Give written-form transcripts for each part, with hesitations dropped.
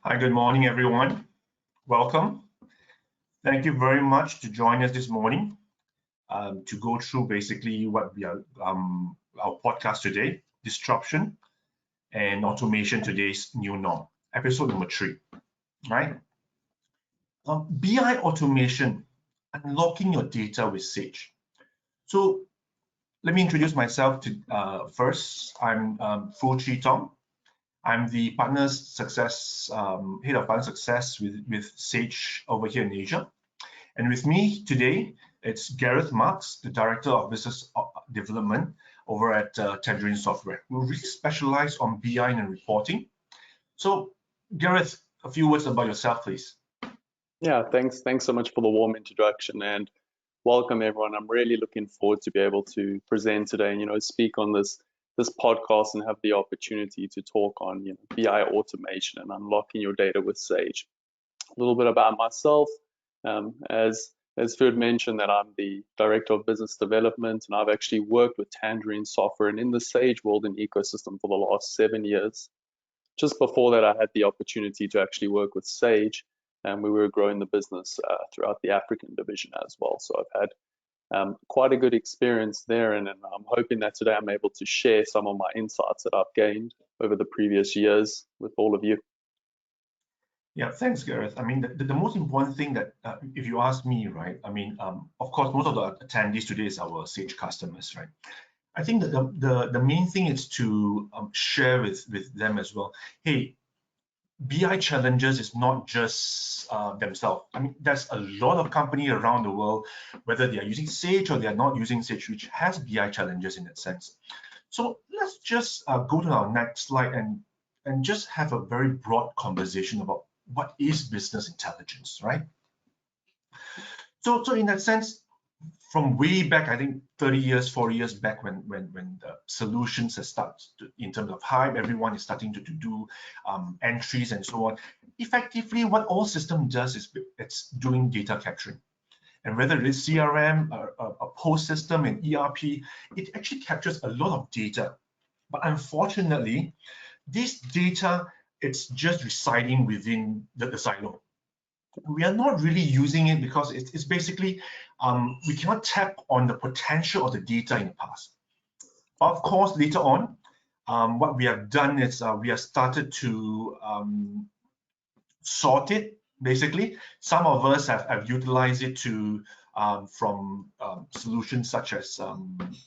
Hi, good morning, everyone. Welcome. Thank you very much to join us this morning to go through basically what we are our podcast today, disruption and automation, today's new norm, episode number 3, right? BI automation, unlocking your data with Sage. So let me introduce myself to first. I'm Foo Chi Tong. I'm the partners success head of partner success with Sage over here in Asia, and with me today it's Gareth Marks, the director of business development over at Tangerine Software. We really specialize on BI and reporting. So, Gareth, a few words about yourself, please. Yeah, thanks so much for the warm introduction and welcome everyone. I'm really looking forward to be able to present today and speak on this podcast and have the opportunity to talk on BI automation and unlocking your data with Sage. A little bit about myself, as Ferd mentioned, that I'm the director of business development, and I've actually worked with Tangerine Software and in the Sage world and ecosystem for the last 7 years. Just before that, I had the opportunity to actually work with Sage, and we were growing the business throughout the African division as well. So I've had quite a good experience there, and I'm hoping that today I'm able to share some of my insights that I've gained over the previous years with all of you. Yeah, thanks, Gareth. I mean, the most important thing that, if you ask me, right, I mean, of course, most of the attendees today is our Sage customers, right? I think that the main thing is to share with them as well. Hey, BI challenges is not just themselves. I mean, there's a lot of companies around the world, whether they are using Sage or they are not using Sage, which has BI challenges in that sense. So let's just go to our next slide and just have a very broad conversation about what is business intelligence, right? So in that sense, from way back, I think 30 years, 40 years back, when the solutions have started in terms of hype, everyone is starting to do entries and so on. Effectively, what all system does is it's doing data capturing. And whether it is CRM, a POS system, an ERP, it actually captures a lot of data. But unfortunately, this data, it's just residing within the silo. We are not really using it because it's basically, we cannot tap on the potential of the data in the past. Of course, later on, what we have done is we have started to sort it, basically. Some of us have utilized it to from solutions such as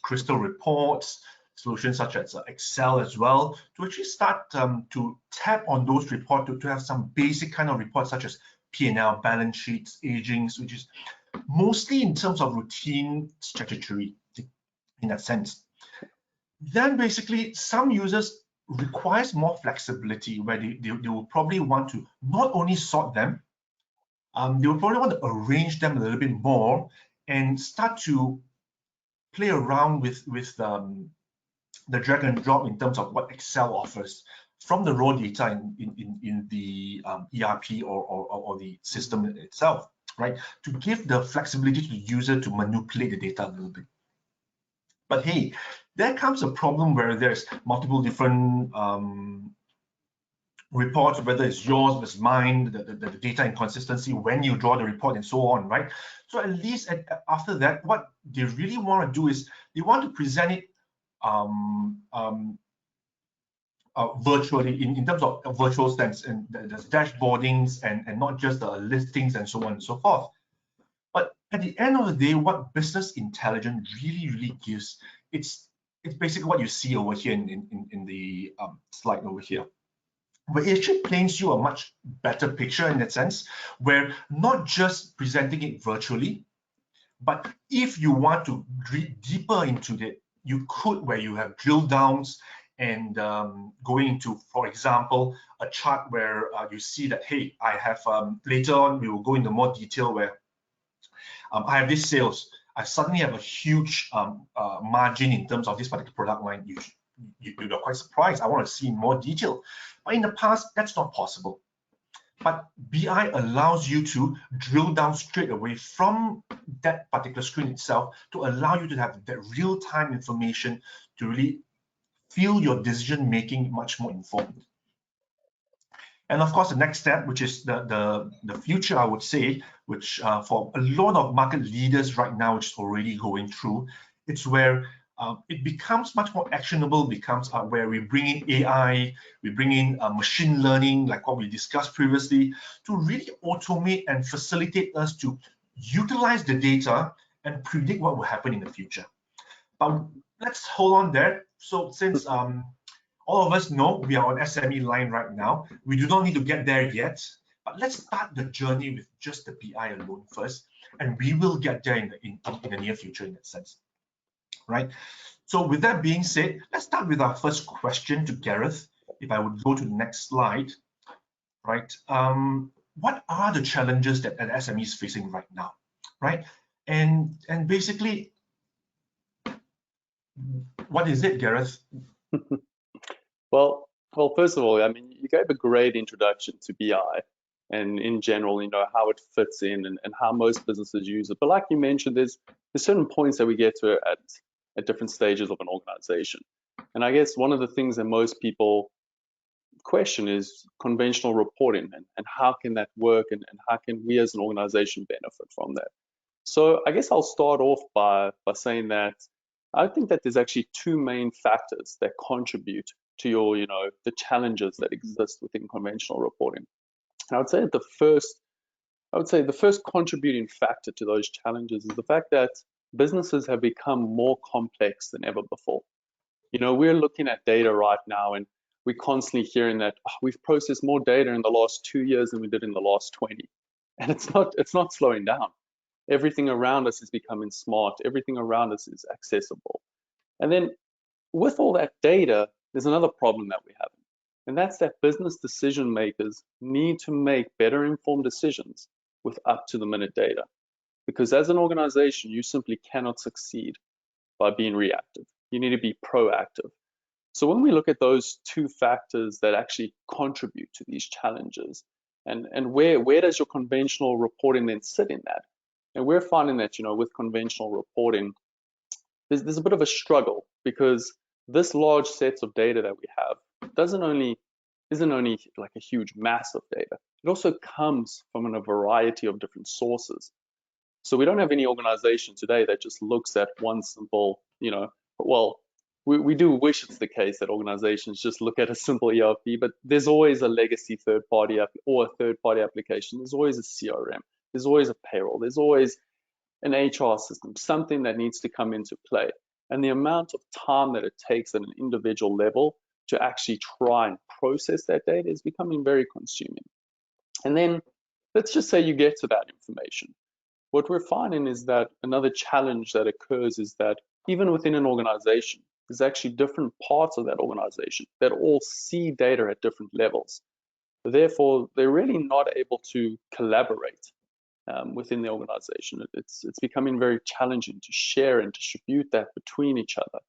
Crystal Reports, solutions such as Excel as well, to actually start to tap on those reports to have some basic kind of reports such as P&L, balance sheets, agings, which is mostly in terms of routine statutory in that sense. Then basically some users requires more flexibility where they will probably want to not only sort them, they will probably want to arrange them a little bit more and start to play around with the drag and drop in terms of what Excel offers from the raw data in the ERP or the system itself, right? To give the flexibility to the user to manipulate the data a little bit. But hey, there comes a problem where there's multiple different reports, whether it's yours versus mine, the data inconsistency when you draw the report and so on, right? So at least after that, what they really want to do is they want to present it virtually in terms of virtual sense, and there's dashboardings and not just the listings and so on and so forth. But at the end of the day, what business intelligence really gives, it's basically what you see over here in the slide over here, where it actually paints you a much better picture in that sense, where not just presenting it virtually, but if you want to read deeper into it, you could, where you have drill downs and going into, for example, a chart where you see that, hey, I have, later on, we will go into more detail where I have this sales. I suddenly have a huge margin in terms of this particular product line. You're quite surprised. I want to see more detail. But in the past, that's not possible. But BI allows you to drill down straight away from that particular screen itself to allow you to have that real-time information to really feel your decision making much more informed. And of course, the next step, which is the future, I would say, which for a lot of market leaders right now, which is already going through, it's where it becomes much more actionable, becomes where we bring in AI, we bring in machine learning, like what we discussed previously, to really automate and facilitate us to utilize the data and predict what will happen in the future. But let's hold on there. So since all of us know we are on SME line right now, we do not need to get there yet, but let's start the journey with just the BI alone first, and we will get there in the near future in that sense, right? So with that being said, let's start with our first question to Gareth. If I would go to the next slide, right? What are the challenges that an SME is facing right now, right? And basically, what is it, Gareth? Well, first of all, I mean, you gave a great introduction to BI and in general, you know, how it fits in and how most businesses use it. But like you mentioned, there's certain points that we get to at different stages of an organization. And I guess one of the things that most people question is conventional reporting and how can that work and how can we as an organization benefit from that? So I guess I'll start off by saying that I think that there's actually two main factors that contribute to your, you know, the challenges that exist within conventional reporting. And I would say the first contributing factor to those challenges is the fact that businesses have become more complex than ever before. You know, we're looking at data right now and we're constantly hearing that we've processed more data in the last 2 years than we did in the last 20. And it's not slowing down. Everything around us is becoming smart. Everything around us is accessible. And then with all that data, there's another problem that we have. And that's that business decision makers need to make better informed decisions with up to the minute data. Because as an organization, you simply cannot succeed by being reactive. You need to be proactive. So when we look at those two factors that actually contribute to these challenges, and where does your conventional reporting then sit in that? And we're finding that, you know, with conventional reporting, there's a bit of a struggle because this large sets of data that we have isn't only like a huge mass of data. It also comes from a variety of different sources. So we don't have any organization today that just looks at one simple, you know, well, we do wish it's the case that organizations just look at a simple ERP, but there's always a legacy third-party app or a third-party application. There's always a CRM. There's always a payroll. There's always an HR system, something that needs to come into play. And the amount of time that it takes at an individual level to actually try and process that data is becoming very consuming. And then let's just say you get to that information. What we're finding is that another challenge that occurs is that even within an organization, there's actually different parts of that organization that all see data at different levels. Therefore, they're really not able to collaborate within the organization. It's becoming very challenging to share and distribute that between each other.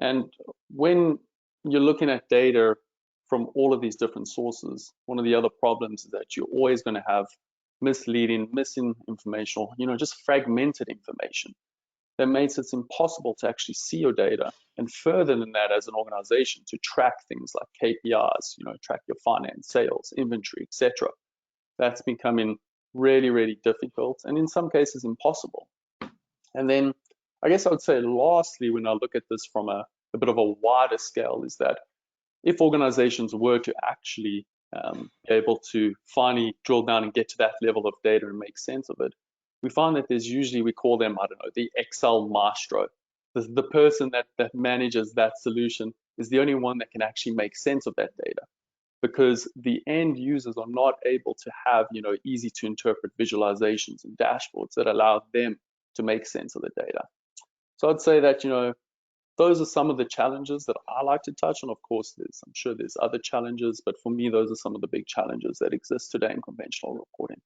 And when you're looking at data from all of these different sources, one of the other problems is that you're always going to have misleading, missing information, or, you know, just fragmented information that makes it impossible to actually see your data. And further than that, as an organization, to track things like KPIs, you know, track your finance, sales, inventory, etc. That's becoming really, really difficult, and in some cases impossible. And then I guess I would say lastly, when I look at this from a bit of a wider scale, is that if organizations were to actually be able to finally drill down and get to that level of data and make sense of it, we find that there's usually, we call them, I don't know, the Excel maestro. The person that manages that solution is the only one that can actually make sense of that data, because the end users are not able to have, you know, easy to interpret visualizations and dashboards that allow them to make sense of the data. So I'd say that, you know, those are some of the challenges that I like to touch on. Of course, I'm sure there's other challenges, but for me, those are some of the big challenges that exist today in conventional reporting.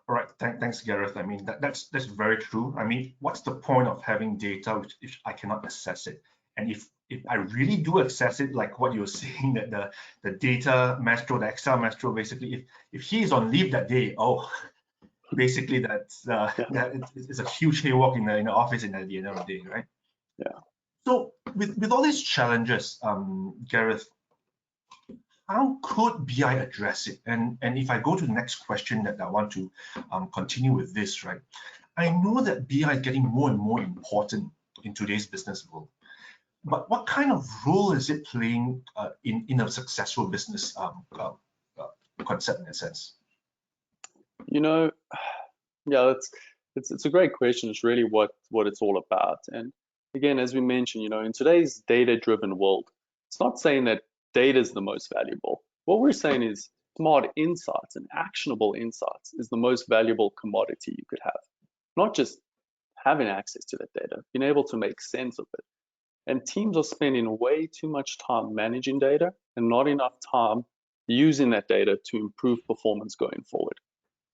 All right, thanks, Gareth. I mean, that's very true. I mean, what's the point of having data if I cannot access it? And if I really do access it, like what you're saying, that the data maestro, the Excel maestro, basically, if he is on leave that day, oh, basically it's a huge haywalk in the office at the end of the day, right? Yeah. So with all these challenges, Gareth, how could BI address it? And if I go to the next question that I want to continue with this, right? I know that BI is getting more and more important in today's business world. But what kind of role is it playing in a successful business concept in a sense? You know, yeah, it's a great question. It's really what it's all about. And again, as we mentioned, in today's data-driven world, it's not saying that data is the most valuable. What we're saying is smart insights and actionable insights is the most valuable commodity you could have. Not just having access to that data, being able to make sense of it. And teams are spending way too much time managing data and not enough time using that data to improve performance going forward.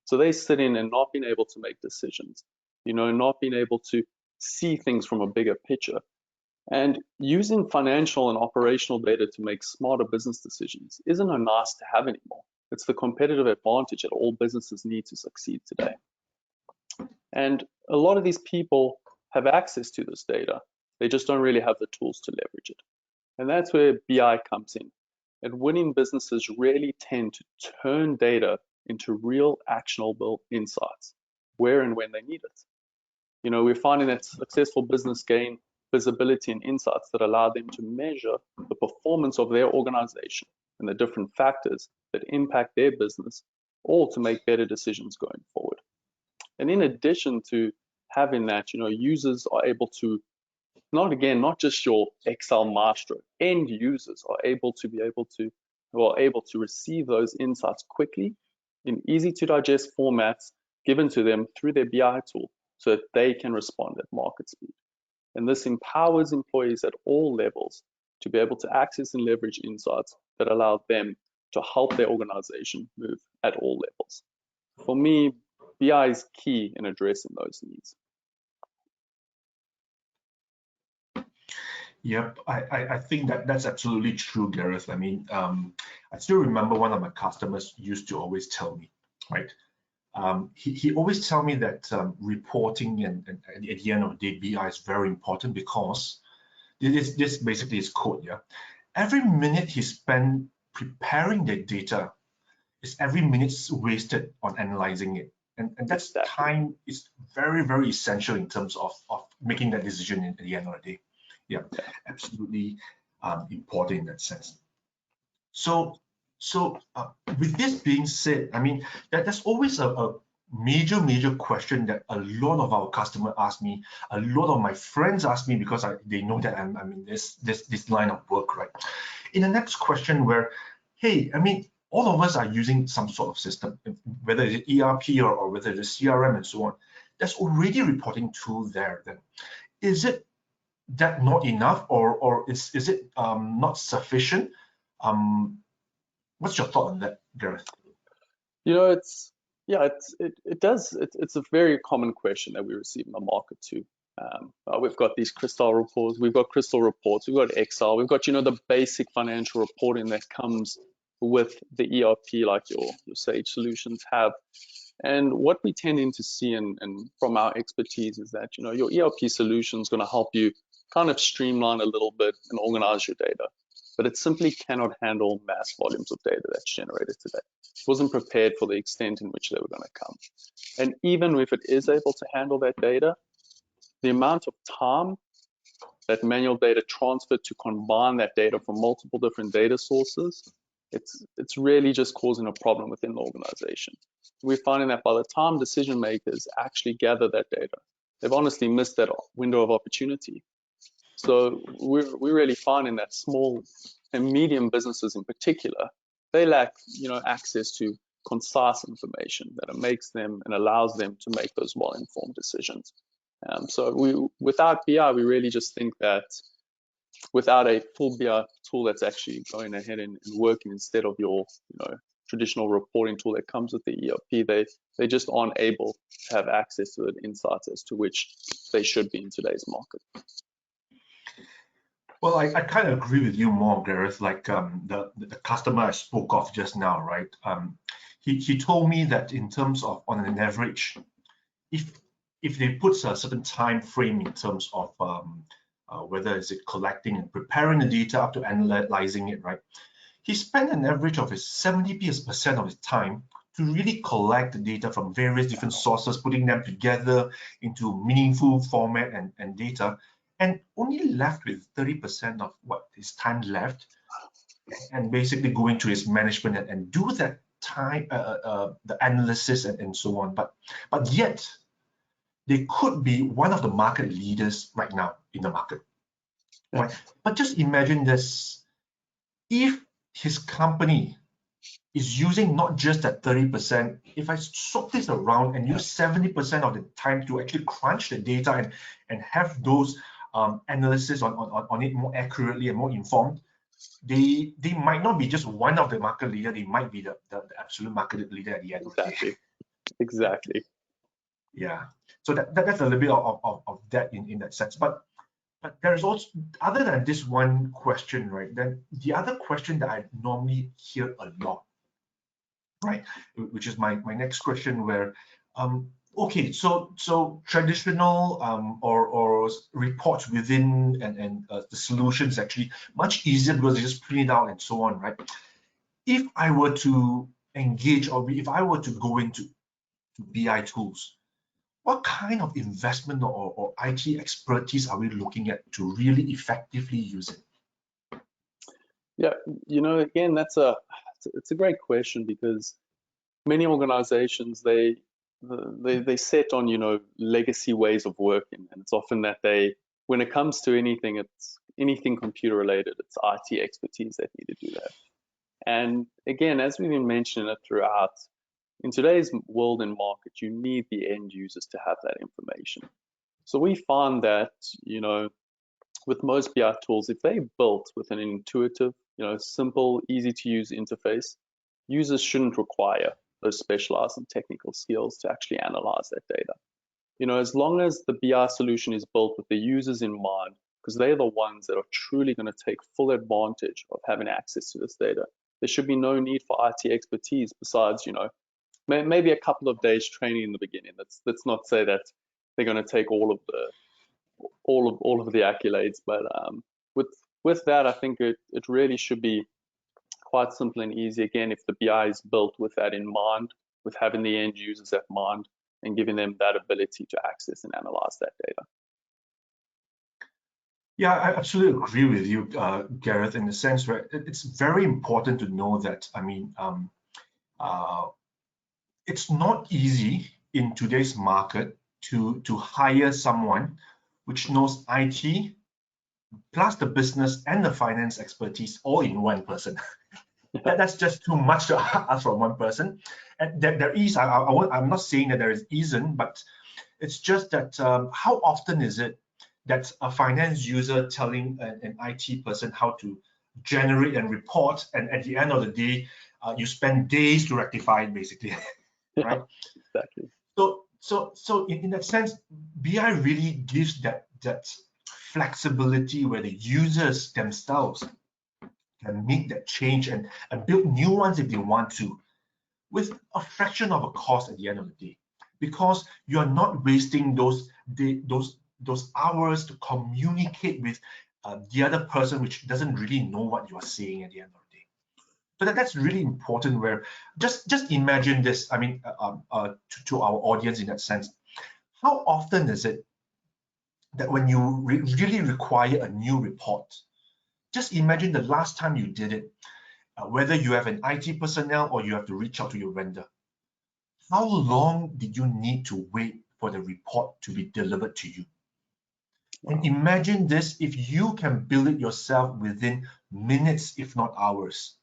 So they sit in and not being able to make decisions, not being able to see things from a bigger picture. And using financial and operational data to make smarter business decisions isn't a nice to have anymore. It's the competitive advantage that all businesses need to succeed today. And a lot of these people have access to this data. They just don't really have the tools to leverage it. And that's where BI comes in. And winning businesses really tend to turn data into real actionable insights where and when they need it. We're finding that successful business gain visibility and insights that allow them to measure the performance of their organization and the different factors that impact their business, all to make better decisions going forward. And in addition to having that, users are able to, not just your Excel maestro, end users are able to receive those insights quickly in easy to digest formats given to them through their BI tool so that they can respond at market speed. And this empowers employees at all levels to be able to access and leverage insights that allow them to help their organization move at all levels. For me, BI is key in addressing those needs. Yep, I think that's absolutely true, Gareth. I mean, I still remember one of my customers used to always tell me, right? He always tell me that reporting and at the end of the day, BI is very important because this basically is code, yeah? Every minute he spent preparing the data is every minute wasted on analyzing it. And that's time is very, very essential in terms of making that decision at the end of the day. Yeah, absolutely important in that sense. So with this being said, I mean, that's always a major question that a lot of our customers ask me, a lot of my friends ask me because they know that I'm in this line of work, right? In the next question where, hey, I mean, all of us are using some sort of system, whether it's ERP or whether it's CRM and so on. There's already reporting tool there. Then, is it that not enough, or is it not sufficient? What's your thought on that, Gareth? It's a very common question that we receive in the market too. We've got these Crystal reports, we've got Crystal reports, we've got Excel, we've got the basic financial reporting that comes with the ERP like your Sage Solutions have. And what we tending to see and from our expertise is that your ERP solution is going to help you kind of streamline a little bit and organize your data, but it simply cannot handle mass volumes of data that's generated today. It wasn't prepared for the extent in which they were going to come. And even if it is able to handle that data, the amount of time that manual data transfer to combine that data from multiple different data sources, it's really just causing a problem within the organization. We're finding that by the time decision makers actually gather that data, they've honestly missed that window of opportunity. So we're really finding that small and medium businesses in particular, they lack access to concise information that makes them and allows them to make those well-informed decisions. So without BI, we really just think that without a full BI tool that's actually going ahead and working instead of your traditional reporting tool that comes with the ERP, they just aren't able to have access to the insights as to which they should be in today's market. Well, I kind of agree with you more, Gareth. Like the customer I spoke of just now, right? He told me that in terms of on an average, if they put a certain time frame in terms of whether is it collecting and preparing the data up to analyzing it, right? he spent an average of his 70% of his time to really collect the data from various different sources, putting them together into meaningful format and data, and only left with 30% of what his time left, and basically going to his management and do that time, the analysis and so on. But yet, they could be one of the market leaders right now in the market. Right? But just imagine this: if his company is using not just that 30%, if I swap this around and use 70% of the time to actually crunch the data and have those analysis on it more accurately and more informed, they might not be just one of the market leader, they might be the absolute market leader at the end of the day. Exactly. Yeah. So that's a little bit of that in that sense. But there's also, other than this one question, right, then the other question that I normally hear a lot, right, which is my next question, where okay, so traditional or reports within and the solution is actually much easier because they just print it out and so on, right? If I were to engage, or if I were to go into BI tools, what kind of investment or IT expertise are we looking at to really effectively use it? Yeah, again, it's a great question, because many organizations, they set on legacy ways of working, and it's often that when it comes to anything computer related, it's IT expertise that need to do that. And again, as we've been mentioning it throughout, in today's world and market, you need the end users to have that information. So we find that, with most BI tools, if they're built with an intuitive, simple, easy to use interface, users shouldn't require those specialized and technical skills to actually analyze that data. As long as the BI solution is built with the users in mind, because they're the ones that are truly going to take full advantage of having access to this data, there should be no need for IT expertise besides, maybe a couple of days training in the beginning. Let's not say that they're going to take all of the accolades, but with that, I think it really should be quite simple and easy. Again, if the BI is built with that in mind, with having the end users at mind and giving them that ability to access and analyze that data. Yeah, I absolutely agree with you, Gareth, in the sense where it's very important to know that, it's not easy in today's market to hire someone which knows IT plus the business and the finance expertise all in one person. That's just too much to ask from one person. And there is, I'm not saying that there isn't, but it's just that how often is it that a finance user telling an IT person how to generate and report, and at the end of the day, you spend days to rectify it, basically, right? Exactly. So in that sense, BI really gives that flexibility where the users themselves can make that change and build new ones if they want to, with a fraction of a cost at the end of the day, because you are not wasting those hours to communicate with the other person, which doesn't really know what you are saying at the end of the day. So that's really important. Where just imagine this. I mean, to our audience in that sense, how often is it that when you really require a new report, just imagine the last time you did it, whether you have an IT personnel or you have to reach out to your vendor. How long did you need to wait for the report to be delivered to you? And imagine this, if you can build it yourself within minutes, if not hours.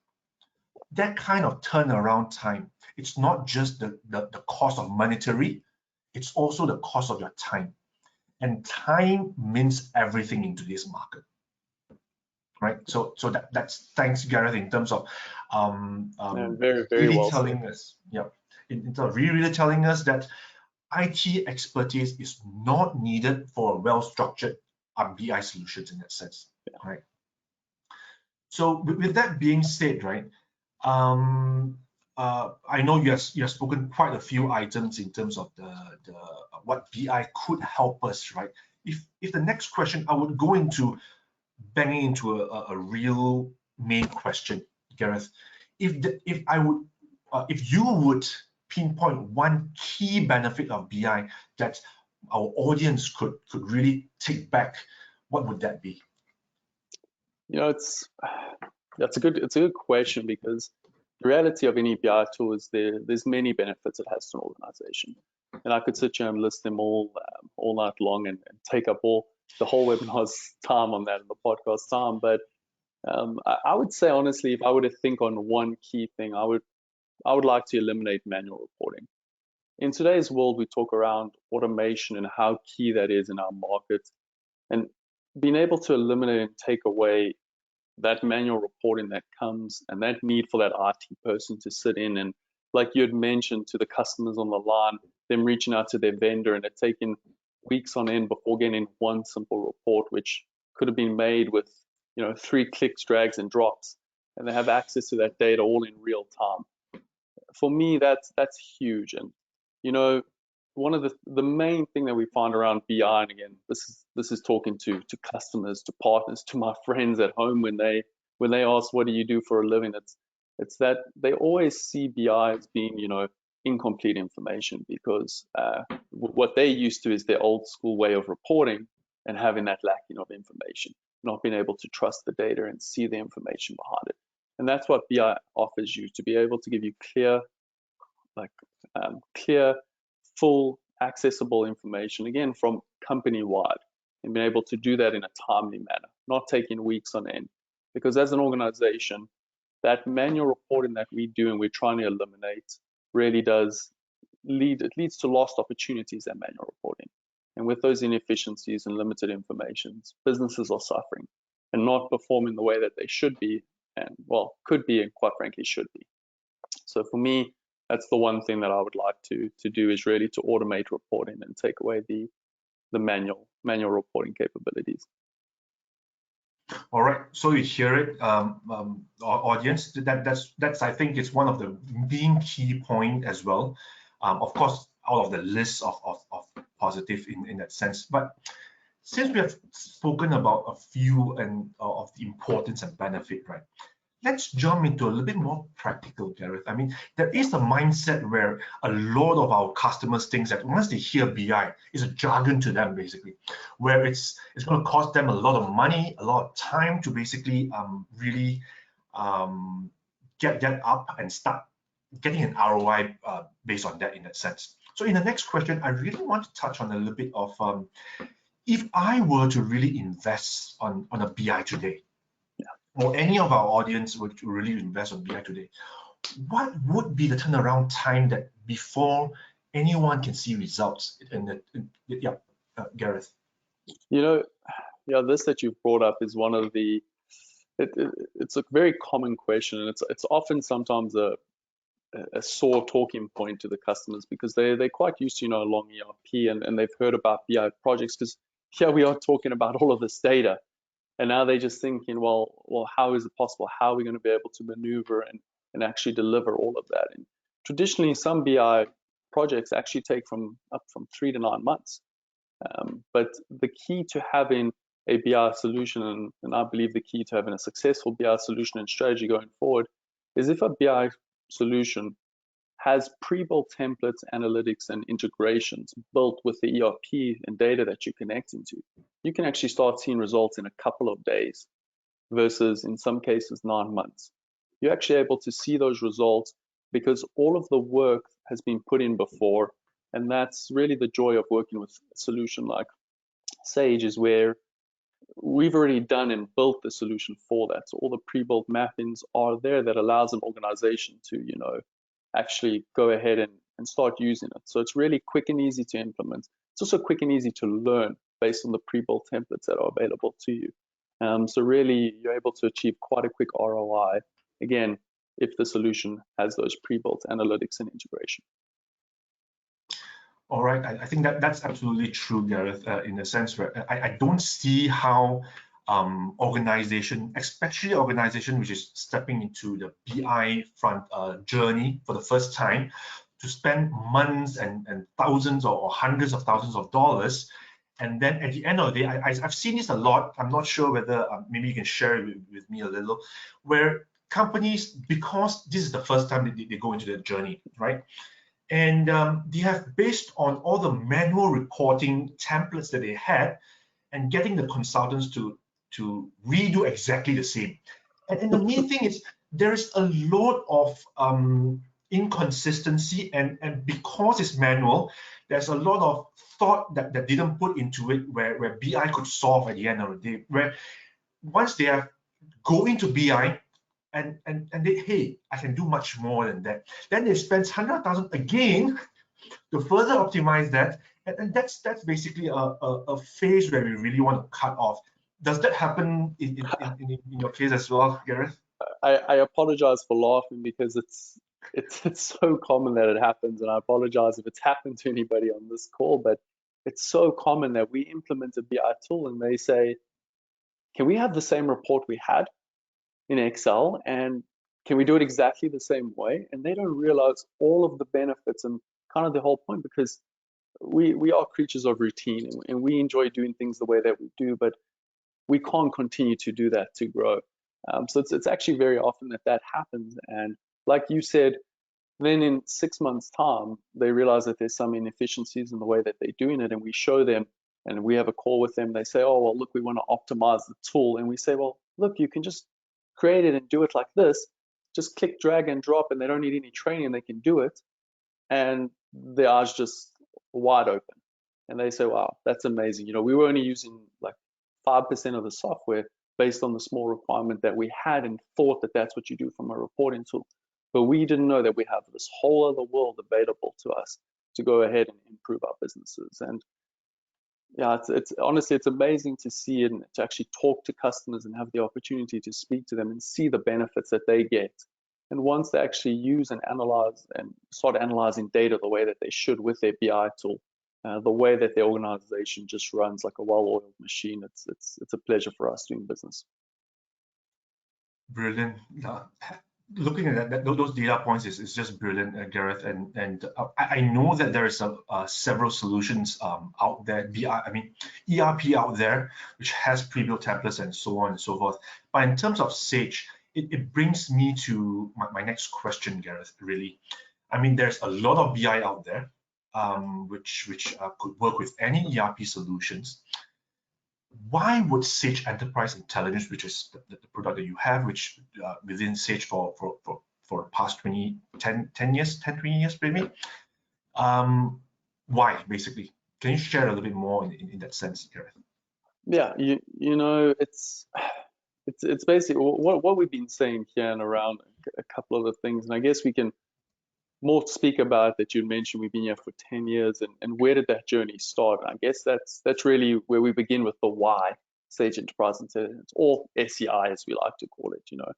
That kind of turnaround time, it's not just the cost of monetary, it's also the cost of your time. And time means everything in today's market, right? So that's thanks, Gareth, in terms of very, very really well telling us, in terms of really telling us that IT expertise is not needed for a well-structured BI solutions in that sense, right? So with that being said, right, I know you have spoken quite a few items in terms of the what BI could help us, right? If the next question, I would go into banging into a real main question, Gareth, if you would pinpoint one key benefit of BI that our audience could really take back, what would that be? It's a good question, because the reality of any BI tool is there's many benefits it has to an organization, and I could sit here and list them all night long and take up the whole webinar's time on that, and the podcast time. But I would say, honestly, if I were to think on one key thing, I would like to eliminate manual reporting. In today's world, we talk around automation and how key that is in our market, and being able to eliminate and take away that manual reporting that comes, and that need for that IT person to sit in and, like you had mentioned, to the customers on the line, them reaching out to their vendor and it taking weeks on end before getting one simple report, which could have been made with 3 clicks, drags and drops, and they have access to that data all in real time. For me, that's huge. And one of the main thing that we find around BI, and again, this is talking to customers, to partners, to my friends at home, when they ask, what do you do for a living, it's that they always see BI as being incomplete information, because what they're used to is their old school way of reporting, and having that lacking of information, not being able to trust the data and see the information behind it. And that's what BI offers you, to be able to give you clear, full, accessible information, again, from company-wide, and being able to do that in a timely manner, not taking weeks on end. Because as an organization, that manual reporting that we do and we're trying to eliminate really leads to lost opportunities, that manual reporting. And with those inefficiencies and limited informations, businesses are suffering and not performing the way that they should be, and could be, and quite frankly should be. So for me, that's the one thing that I would like to do, is really to automate reporting and take away the manual reporting capabilities. All right, so you hear it, our audience. That's I think it's one of the main key point as well. Of course, out of the list of positive in that sense. But since we have spoken about a few of the importance and benefit, right? Let's jump into a little bit more practical, Gareth. I mean, there is a mindset where a lot of our customers think that once they hear BI, it's a jargon to them, basically, where it's going to cost them a lot of money, a lot of time to basically really get that up and start getting an ROI based on that, in that sense. So in the next question, I really want to touch on a little bit of if I were to really invest on a BI today, or any of our audience would really invest on BI today, what would be the turnaround time that before anyone can see results? Gareth. This that you've brought up is one of the. It's a very common question, and it's often sometimes a sore talking point to the customers, because they're quite used to a long ERP, and they've heard about BI projects, because here we are talking about all of this data. And now they're just thinking, well, how is it possible? How are we going to be able to maneuver and actually deliver all of that? And traditionally, some BI projects actually take up from 3 to 9 months. But the key to having a BI solution, and I believe the key to having a successful BI solution and strategy going forward, is if a BI solution has pre-built templates, analytics, and integrations built with the ERP and data that you're connecting to, you can actually start seeing results in a couple of days versus, in some cases, 9 months. You're actually able to see those results because all of the work has been put in before, and that's really the joy of working with a solution like Sage, is where we've already done and built the solution for that. So all the pre-built mappings are there that allows an organization to, actually go ahead and start using it. So it's really quick and easy to implement. It's also quick and easy to learn based on the pre-built templates that are available to you. So really, you're able to achieve quite a quick ROI, again, if the solution has those pre-built analytics and integration. All right, I think that's absolutely true, Gareth, in the sense where I don't see how organization, especially organization which is stepping into the BI front journey for the first time, to spend months and thousands or hundreds of thousands of dollars, and then at the end of the day, I've seen this a lot. I'm not sure whether maybe you can share it with me a little, where companies, because this is the first time they go into the journey, right? And they have, based on all the manual reporting templates that they had, and getting the consultants to redo exactly the same. And the main thing is there is a lot of inconsistency, and because it's manual, there's a lot of thought that didn't put into it, where BI could solve at the end of the day. Where once they have go into BI and they, hey, I can do much more than that. Then they spend 100,000 again to further optimize that, and that's basically a phase where we really want to cut off. Does that happen in your case as well, Gareth? I apologize for laughing because it's so common that it happens, and I apologize if it's happened to anybody on this call, but it's so common that we implement a BI tool and they say, can we have the same report we had in Excel, and can we do it exactly the same way? And they don't realize all of the benefits and kind of the whole point, because we are creatures of routine, and we enjoy doing things the way that we do, but we can't continue to do that to grow. So it's actually very often that happens. And like you said, then in 6 months' time, they realize that there's some inefficiencies in the way that they're doing it, and we show them, and we have a call with them. They say, oh, well, look, we want to optimize the tool. And we say, well, look, you can just create it and do it like this. Just click, drag, and drop, and they don't need any training. They can do it. And their eyes just wide open. And they say, wow, that's amazing. You know, we were only using like 5% of the software based on the small requirement that we had, and thought that that's what you do from a reporting tool. But we didn't know that we have this whole other world available to us to go ahead and improve our businesses. And yeah, it's honestly, it's amazing to see it and to actually talk to customers and have the opportunity to speak to them and see the benefits that they get. And once they actually use and analyze and start analyzing data the way that they should with their BI tool, the way that their organization just runs like a well-oiled machine, it's a pleasure for us doing business. Brilliant. Looking at those data points is just brilliant, Gareth. And I know that there is several solutions out there, ERP out there, which has pre-built templates and so on and so forth. But in terms of Sage, it brings me to my next question, Gareth. Really, I mean, there's a lot of BI out there, which could work with any ERP solutions. Why would Sage Enterprise Intelligence, which is the product that you have, which within Sage for the past 20 years maybe, why, basically? Can you share a little bit more in that sense, Gareth? Yeah, you know, it's basically what we've been saying here and around a couple of the things, and I guess we can more speak about that. You mentioned we've been here for 10 years, and where did that journey start? I guess that's really where we begin with the why, Sage Enterprise Intelligence, or SEI as we like to call it, you know.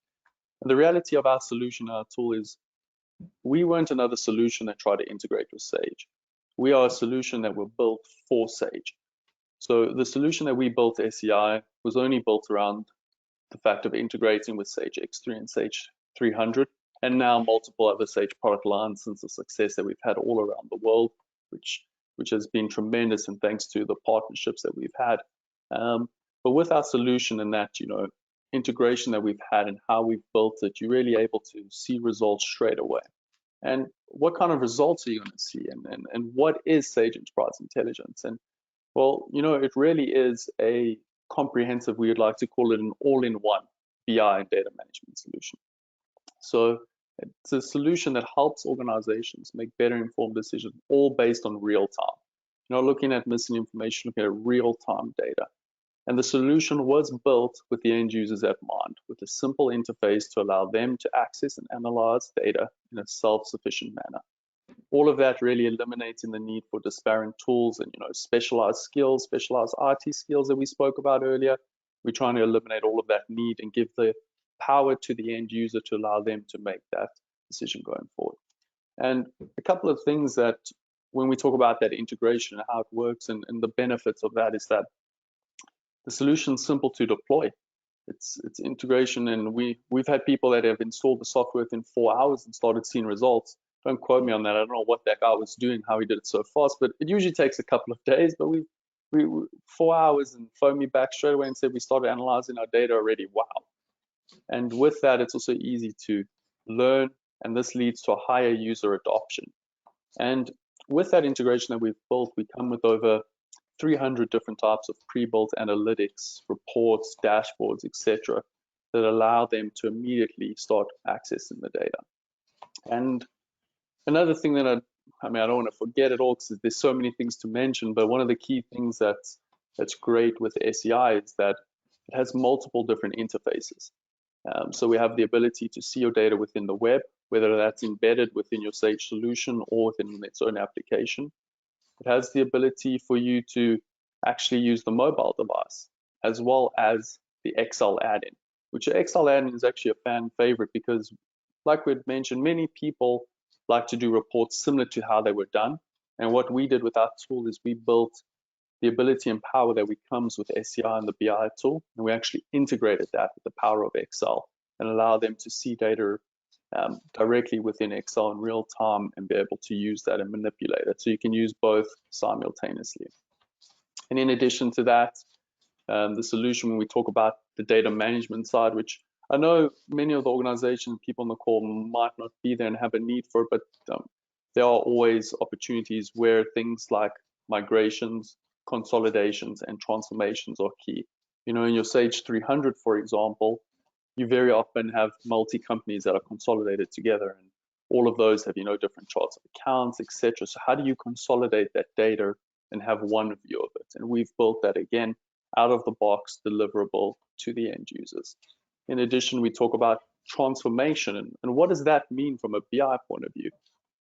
And the reality of our solution, our tool, is we weren't another solution that tried to integrate with Sage. We are a solution that were built for Sage. So the solution that we built, SEI, was only built around the fact of integrating with Sage X3 and Sage 300, and now multiple other Sage product lines, since the success that we've had all around the world, which has been tremendous, and thanks to the partnerships that we've had. But with our solution and that, you know, integration that we've had and how we've built it, you're really able to see results straight away. And what kind of results are you going to see? And what is Sage Enterprise Intelligence? And well, you know, it really is a comprehensive, we would like to call it an all-in-one BI and data management solution. So it's a solution that helps organizations make better informed decisions, all based on real time. You know, looking at missing information, looking at real-time data. And the solution was built with the end users at mind, with a simple interface to allow them to access and analyze data in a self-sufficient manner. All of that really eliminating the need for disparate tools and, you know, specialized skills, specialized IT skills that we spoke about earlier. We're trying to eliminate all of that need and give the power to the end user to allow them to make that decision going forward. And a couple of things that when we talk about that integration and how it works and the benefits of that is that the solution's simple to deploy. It's integration, and we've had people that have installed the software within 4 hours and started seeing results. Don't quote me on that. I don't know what that guy was doing, how he did it so fast, but it usually takes a couple of days. But we 4 hours and phoned me back straight away and said we started analyzing our data already. Wow. And with that, it's also easy to learn, and this leads to a higher user adoption. And with that integration that we've built, we come with over 300 different types of pre-built analytics, reports, dashboards, etc., that allow them to immediately start accessing the data. And another thing that I don't want to forget it all because there's so many things to mention, but one of the key things that's great with SEI is that it has multiple different interfaces. So we have the ability to see your data within the web, whether that's embedded within your Sage solution or within its own application. It has the ability for you to actually use the mobile device, as well as the Excel add-in, which the Excel add-in is actually a fan favorite because, like we'd mentioned, many people like to do reports similar to how they were done. And what we did with our tool is we built the ability and power that comes with SEI and the BI tool, and we actually integrated that with the power of Excel and allow them to see data directly within Excel in real time and be able to use that and manipulate it. So you can use both simultaneously. And in addition to that, the solution, when we talk about the data management side, which I know many of the organizations, people on the call might not be there and have a need for it, but there are always opportunities where things like migrations, consolidations, and transformations are key. In your Sage 300, for example, you very often have multi-companies that are consolidated together, and all of those have different charts of accounts, etc. So how do you consolidate that data and have one view of it? And we've built that again out of the box, deliverable to the end users. In addition, we talk about transformation and what does that mean from a BI point of view?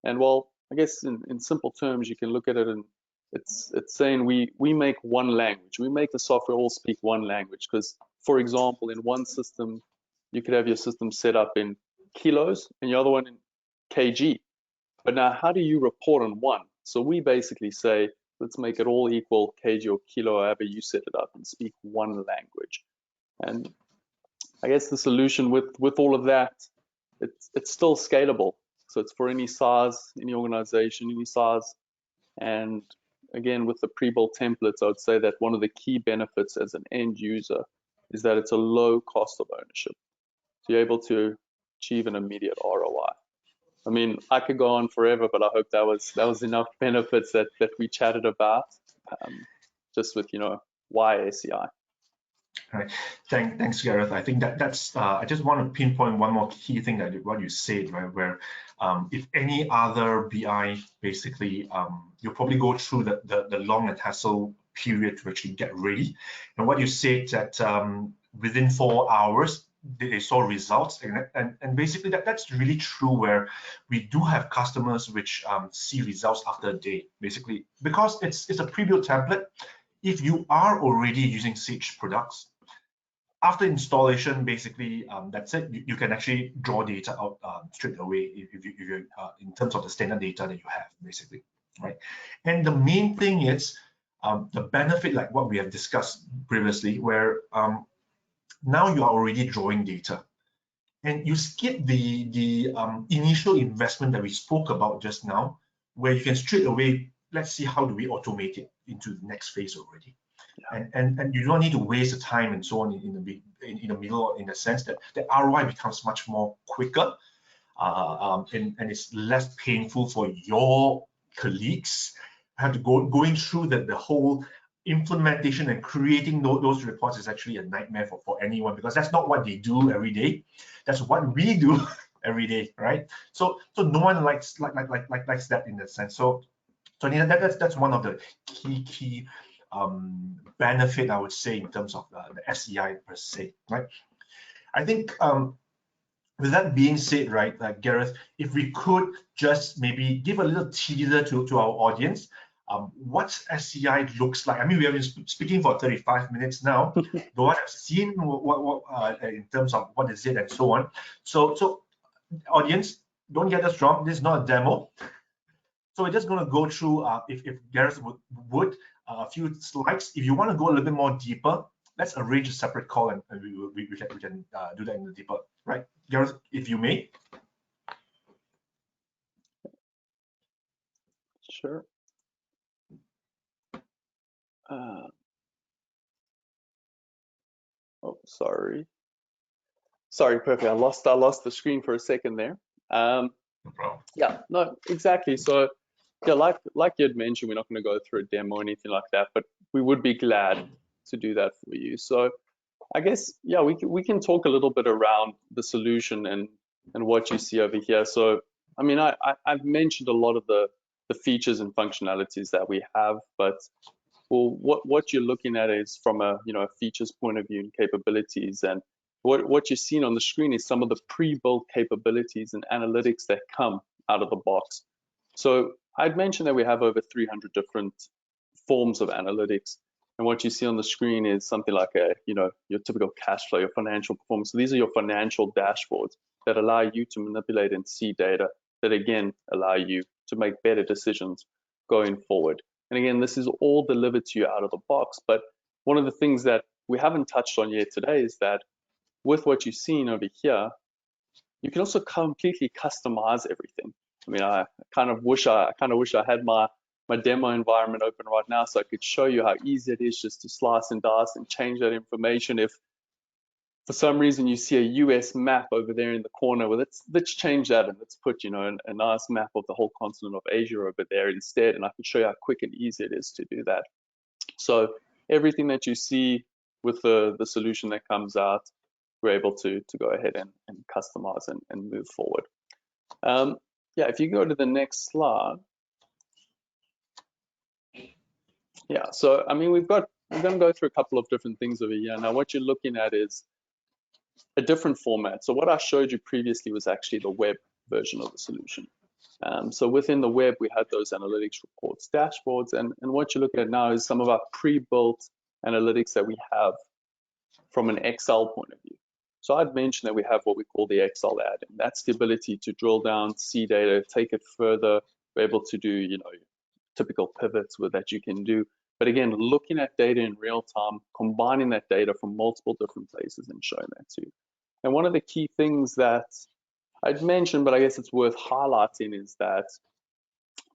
And well, I guess in simple terms, you can look at it and it's saying we make one language. We make the software all speak one language because, for example, in one system, you could have your system set up in kilos and the other one in kg. But now, how do you report on one? So we basically say, let's make it all equal kg or kilo, however you set it up, and speak one language. And I guess the solution with all of that, it's still scalable. So it's for any size, any organization, any size. And again, with the pre-built templates, I would say that one of the key benefits as an end user is that it's a low cost of ownership. So you're able to achieve an immediate ROI. I mean, I could go on forever, but I hope that was enough benefits that we chatted about, just with why SEI. Right. Thanks, Gareth. I think that's. I just want to pinpoint one more key thing that what you said, right? Where, if any other BI, basically, you'll probably go through the long and hassle period to actually get ready. And what you said that within 4 hours they saw results, and basically that's really true. Where we do have customers which see results after a day, basically, because it's a pre-built template. If you are already using Sage products, after installation, basically, that's it. You can actually draw data out straight away if you in terms of the standard data that you have, basically, right? And the main thing is the benefit, like what we have discussed previously, where now you are already drawing data, and you skip the initial investment that we spoke about just now, where you can straight away, let's see how do we automate it into the next phase already. And you don't need to waste the time and so on in the middle, in the sense that the ROI becomes much more quicker, and it's less painful for your colleagues. Have to going through the whole implementation and creating those reports is actually a nightmare for anyone, because that's not what they do every day. That's what we do every day, right? So no one likes that in that sense. So that's one of the key benefit, I would say, in terms of the SEI per se, right? I think with that being said, right, Gareth, if we could just maybe give a little teaser to our audience, what SEI looks like. I mean, we have been speaking for 35 minutes now. The one I've seen what in terms of what is it and so on. So audience, don't get us wrong. This is not a demo. So we're just going to go through, if Gareth would a few slides. If you want to go a little bit more deeper, let's arrange a separate call and we can do that in the deeper, right? Gareth, if you may. Sure. Oh, sorry. Sorry, perfect. I lost the screen for a second there. No problem. Yeah, no, exactly. So yeah, like you had mentioned, we're not going to go through a demo or anything like that, but we would be glad to do that for you. So I guess, yeah, we can talk a little bit around the solution and what you see over here. So I mean, I've mentioned a lot of the features and functionalities that we have, but well, what you're looking at is from a a features point of view and capabilities, and what you're seeing on the screen is some of the pre-built capabilities and analytics that come out of the box. So I'd mentioned that we have over 300 different forms of analytics, and what you see on the screen is something like your typical cash flow, your financial performance. So these are your financial dashboards that allow you to manipulate and see data that again allow you to make better decisions going forward. And again, this is all delivered to you out of the box. But one of the things that we haven't touched on yet today is that with what you've seen over here, you can also completely customize everything. I mean, I kind of wish I had my demo environment open right now so I could show you how easy it is just to slice and dice and change that information. If for some reason you see a US map over there in the corner, well, let's change that and let's put a nice map of the whole continent of Asia over there instead, and I can show you how quick and easy it is to do that. So everything that you see with the solution that comes out, we're able to go ahead and customize and move forward. Yeah, if you go to the next slide. Yeah, so I mean, we're going to go through a couple of different things over here. Now, what you're looking at is a different format. So what I showed you previously was actually the web version of the solution. So within the web, we had those analytics reports, dashboards, and what you look at now is some of our pre-built analytics that we have from an Excel point of view. So I'd mentioned that we have what we call the Excel add-in. That's the ability to drill down, see data, take it further. We're able to do, typical pivots that you can do. But again, looking at data in real time, combining that data from multiple different places and showing that to you. And one of the key things that I'd mentioned, but I guess it's worth highlighting, is that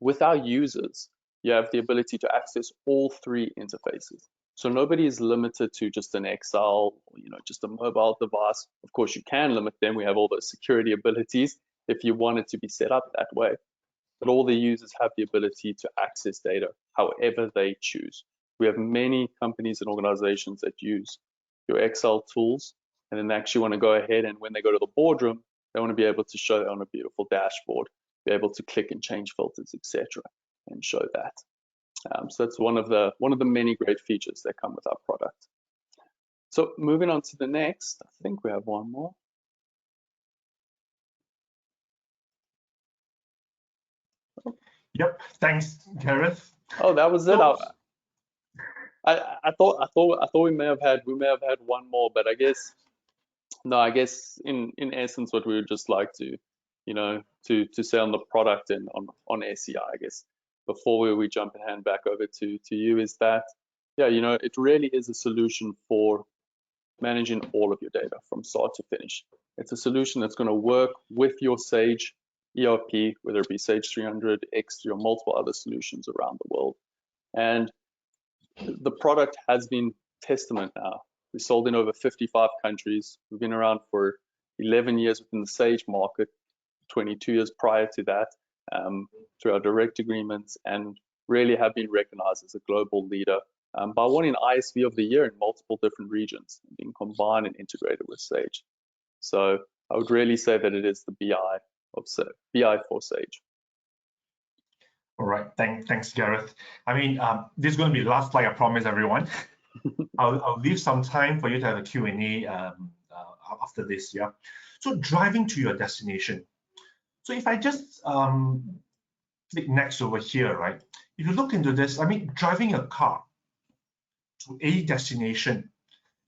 with our users, you have the ability to access all three interfaces. So nobody is limited to just an Excel, or, just a mobile device. Of course, you can limit them. We have all those security abilities if you want it to be set up that way. But all the users have the ability to access data however they choose. We have many companies and organizations that use your Excel tools and then actually want to go ahead and when they go to the boardroom, they want to be able to show it on a beautiful dashboard, be able to click and change filters, etc., and show that. So that's one of the many great features that come with our product. So moving on to the next, I think we have one more. Yep. Thanks, Gareth. Oh, that was it. So, I thought we may have had one more, but I guess no. I guess in essence, what we would just like to say on the product and on SEI, I guess, before we jump and hand back over to you, is that it really is a solution for managing all of your data from start to finish. It's a solution that's going to work with your Sage ERP, whether it be Sage 300, X3, or multiple other solutions around the world. And the product has been testament now. We sold in over 55 countries. We've been around for 11 years within the Sage market, 22 years prior to that, through our direct agreements, and really have been recognized as a global leader by winning ISV of the Year in multiple different regions, being combined and integrated with Sage. So I would really say that it is the BI for Sage. all right, thanks, Gareth. I mean, this is going to be the last slide, I promise everyone. I'll leave some time for you to have a Q&A after this, yeah. So driving to your destination. So if I just click next over here, right? If you look into this, I mean, driving a car to a destination,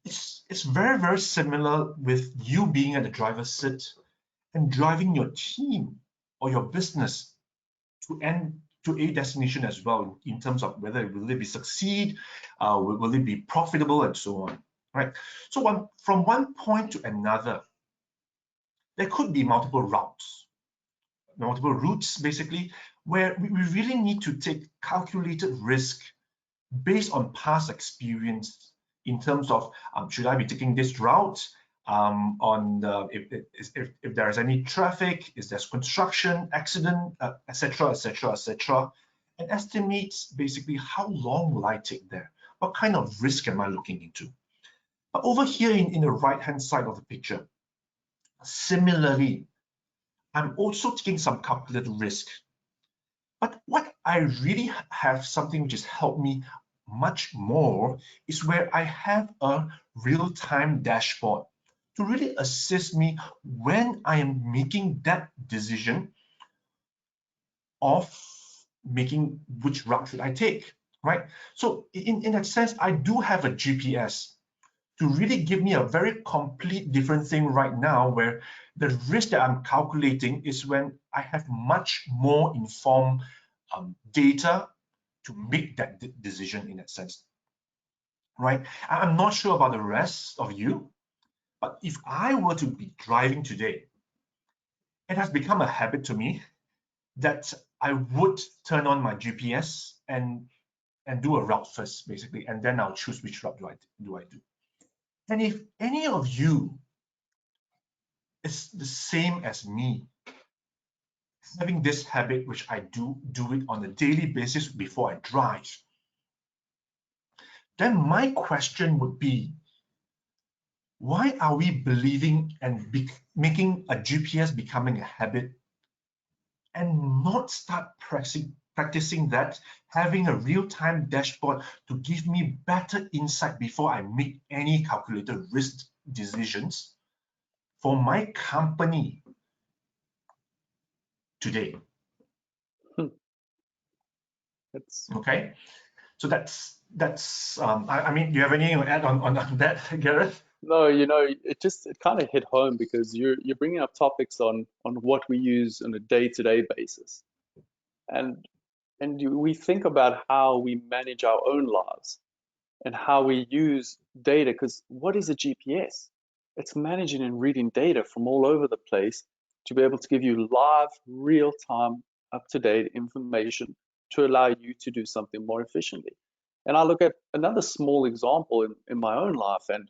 it's very, very similar with you being at the driver's seat and driving your team or your business to a destination as well, in terms of whether will it be succeed, will it be profitable, and so on, right? So from one point to another, there could be multiple routes basically, where we really need to take calculated risk based on past experience in terms of should I be taking this route? on if there is any traffic, is there construction, accident, etc., etc., etc., and estimates basically how long will I take there? What kind of risk am I looking into? But over here in the right-hand side of the picture, similarly, I'm also taking some calculated risk. But what I really have something which has helped me much more is where I have a real-time dashboard to really assist me when I am making that decision of making which route should I take, right? So in that sense, I do have a GPS to really give me a very complete different thing right now, where the risk that I'm calculating is when I have much more informed data to make that decision in that sense, right? I'm not sure about the rest of you, but if I were to be driving today, it has become a habit to me that I would turn on my GPS and do a route first, basically, and then I'll choose which route do I do. And if any of you is the same as me, having this habit, which I do it on a daily basis before I drive, then my question would be, why are we believing and making a GPS becoming a habit and not start practicing that, having a real-time dashboard to give me better insight before I make any calculated risk decisions for my company today? Okay, so that's I mean, do you have anything to add on that, Gareth? No, it kind of hit home because you're bringing up topics on what we use on a day-to-day basis, and we think about how we manage our own lives and how we use data. Because what is a GPS? It's managing and reading data from all over the place to be able to give you live, real-time, up-to-date information to allow you to do something more efficiently. And I look at another small example in my own life, and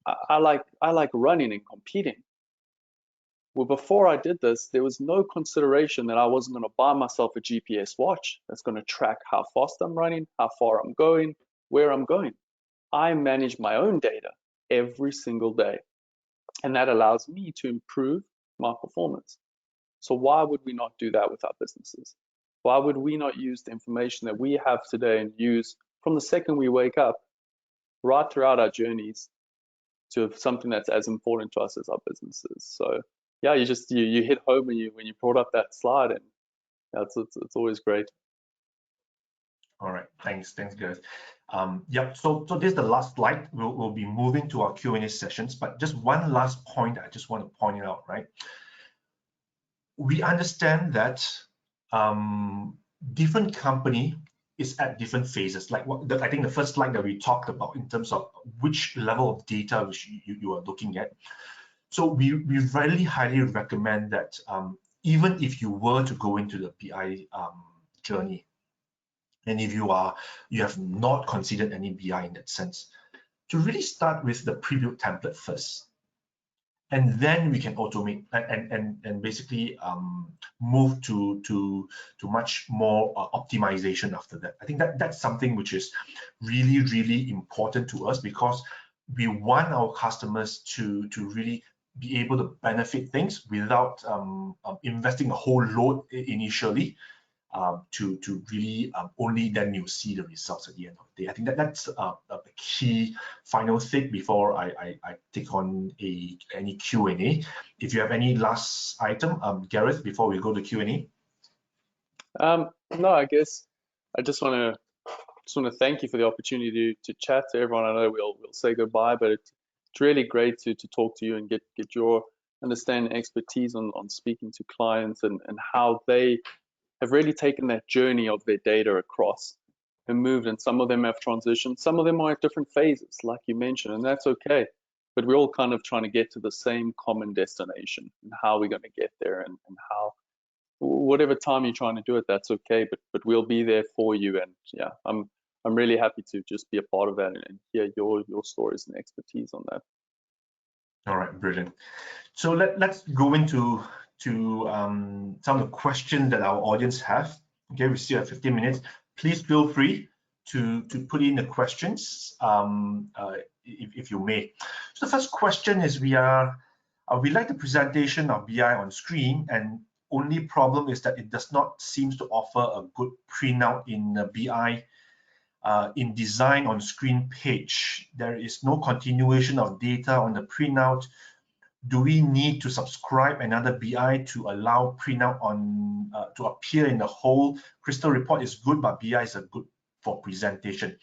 I like running and competing. Well, before I did this, there was no consideration that I wasn't going to buy myself a GPS watch that's going to track how fast I'm running, how far I'm going, where I'm going. I manage my own data every single day, and that allows me to improve my performance. So why would we not do that with our businesses? Why would we not use the information that we have today and use from the second we wake up right throughout our journeys to something that's as important to us as our businesses? So yeah, you hit home when you brought up that slide, and it's always great. All right, thanks, Gareth. Yep. So this is the last slide. We'll be moving to our Q&A sessions, but just one last point I just want to point it out, right? We understand that different company is at different phases. Like I think the first slide that we talked about in terms of which level of data which you are looking at. So we really highly recommend that even if you were to go into the BI journey, and if you have not considered any BI in that sense, to really start with the pre-built template first, and then we can automate and basically move to much more optimization after that. I think that's something which is really important to us, because we want our customers to really be able to benefit things without investing a whole load initially, to really only then you see the results at the end of the day. I think that's a key final thing before I take on any Q&A. If you have any last item, Gareth, before we go to Q&A. No, I guess I just want to thank you for the opportunity to chat to everyone. I know we'll say goodbye, but it's really great to talk to you and get your understanding and expertise on speaking to clients and how they have really taken that journey of their data across and moved, and some of them have transitioned, some of them are at different phases, like you mentioned, and that's okay. But we're all kind of trying to get to the same common destination, and how we're going to get there, and how, whatever time you're trying to do it, that's okay. But we'll be there for you, and yeah, I'm really happy to just be a part of that and hear your stories and expertise on that. All right, brilliant. So let's go into some of the questions that our audience have. Okay, we still have 15 minutes. Please feel free to put in the questions if you may. So the first question is we like the presentation of BI on screen, and only problem is that it does not seem to offer a good printout in the BI in design on screen page. There is no continuation of data on the printout. Do we need to subscribe another BI to allow printout on to appear in the whole? Crystal report is good, but BI is good for presentation.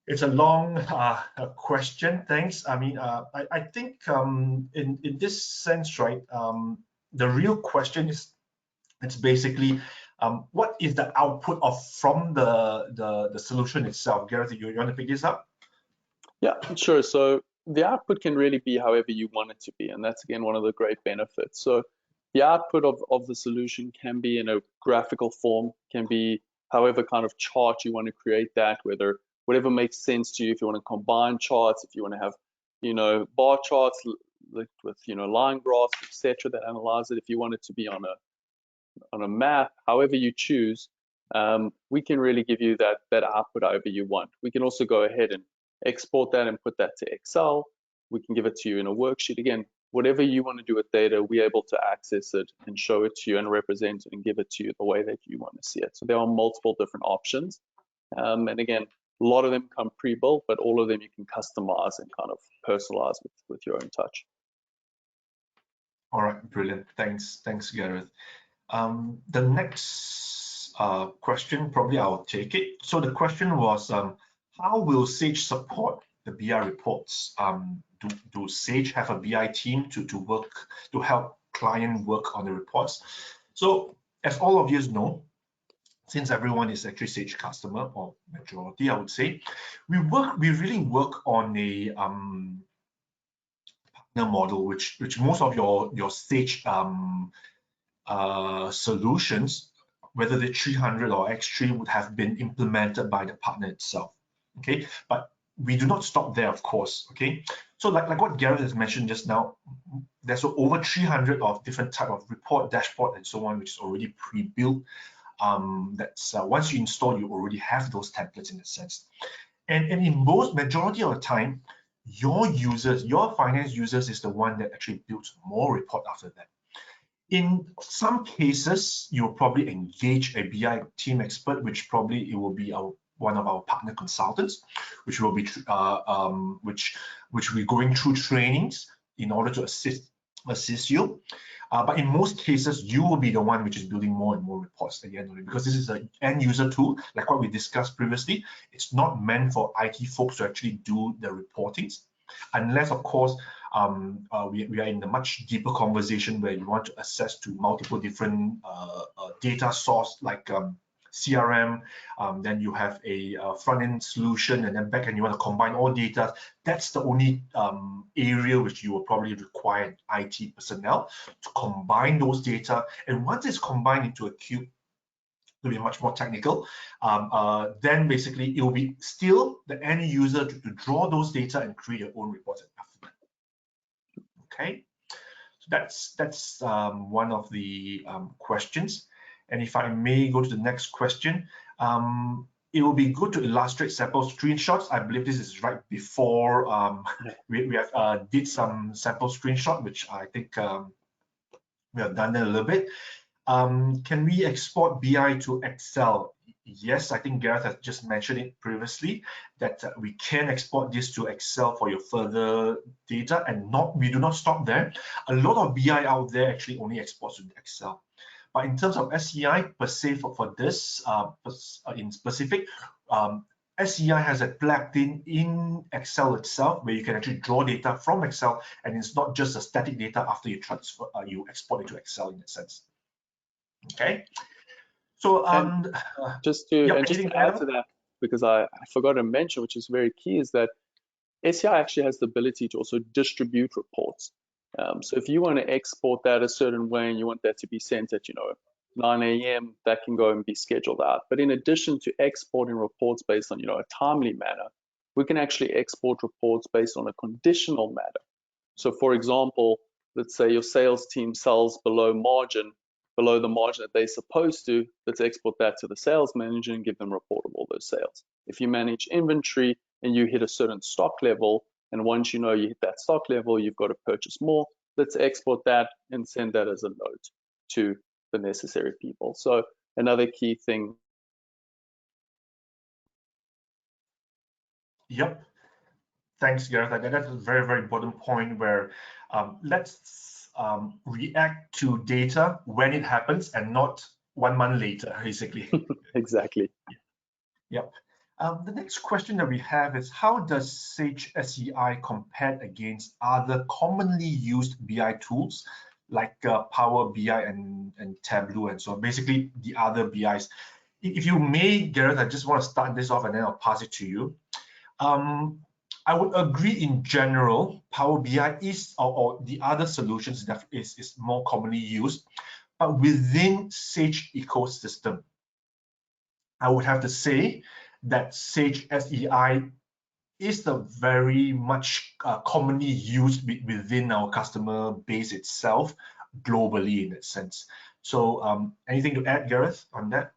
It's a long question. Thanks. I mean, I think in this sense, right? The real question is, it's basically what is the output from the solution itself? Gareth, you want to pick this up? Yeah, sure. So the output can really be however you want it to be, and that's again one of the great benefits. So the output of the solution can be in a graphical form, can be however kind of chart you want to create that, whatever makes sense to you. If you want to combine charts, if you want to have, bar charts with line graphs, etc., that analyze it. If you want it to be on a map, however you choose, we can really give you that output however you want. We can also go ahead and export that and put that to Excel. We can give it to you in a worksheet. Again, whatever you want to do with data, we're able to access it and show it to you and represent it and give it to you the way that you want to see it. So there are multiple different options. And again, a lot of them come pre-built, but all of them you can customize and kind of personalize with your own touch. All right, brilliant. Thanks, Gareth. The next question, probably I'll take it. So the question was, how will Sage support the BI reports? Do Sage have a BI team to help client work on the reports? So as all of you know, since everyone is actually Sage customer, or majority, I would say, we really work on a partner model, which most of your Sage solutions, whether they're 300 or X3, would have been implemented by the partner itself. Okay, but we do not stop there, of course. Okay, so like what Gareth has mentioned just now, there's over 300 of different type of report, dashboard, and so on, which is already pre-built. That's once you install, you already have those templates in a sense. And in majority of the time, your finance users is the one that actually builds more report after that. In some cases, you'll probably engage a BI team expert, which probably it will be one of our partner consultants, which will be which we're going through trainings in order to assist you. But in most cases, you will be the one which is building more and more reports at the end of it, because this is an end user tool, like what we discussed previously. It's not meant for IT folks to actually do the reportings, unless, of course, we are in a much deeper conversation where you want to access to multiple different data source, like CRM, then you have a front-end solution, and then back-end you want to combine all data. That's the only area which you will probably require IT personnel to combine those data. And once it's combined into a cube, to be much more technical, then basically it will be still the end user to draw those data and create your own reports after that. Okay, so that's one of the questions. And if I may go to the next question, it will be good to illustrate sample screenshots. I believe this is right before we have did some sample screenshot, which I think we have done that a little bit. Can we export BI to Excel? Yes, I think Gareth has just mentioned it previously, that we can export this to Excel for your further data, and we do not stop there. A lot of BI out there actually only exports to Excel. But in terms of SEI per se, for this in specific, SEI has a plugin in Excel itself where you can actually draw data from Excel, and it's not just a static data after you transfer, you export it to Excel in that sense. Okay. So just to add to that, because I forgot to mention, which is very key, is that SEI actually has the ability to also distribute reports. So if you want to export that a certain way and you want that to be sent at 9 a.m., that can go and be scheduled out. But in addition to exporting reports based on a timely manner, we can actually export reports based on a conditional manner. So for example, let's say your sales team sells below the margin that they're supposed to. Let's export that to the sales manager and give them a report of all those sales. If you manage inventory and you hit a certain stock level, and once you know you hit that stock level, you've got to purchase more, let's export that and send that as a note to the necessary people. So another key thing. Yep. Thanks, Gareth. That's a very, very important point where let's react to data when it happens and not 1 month later, basically. Exactly. Yep. The next question that we have is, how does Sage SEI compare against other commonly used BI tools like Power BI and Tableau and so on, basically the other BIs? If you may, Gareth, I just want to start this off and then I'll pass it to you. I would agree in general, Power BI is, or the other solutions is more commonly used, but within Sage ecosystem, I would have to say that Sage SEI is the very much commonly used within our customer base itself, globally in that sense. So anything to add, Gareth, on that?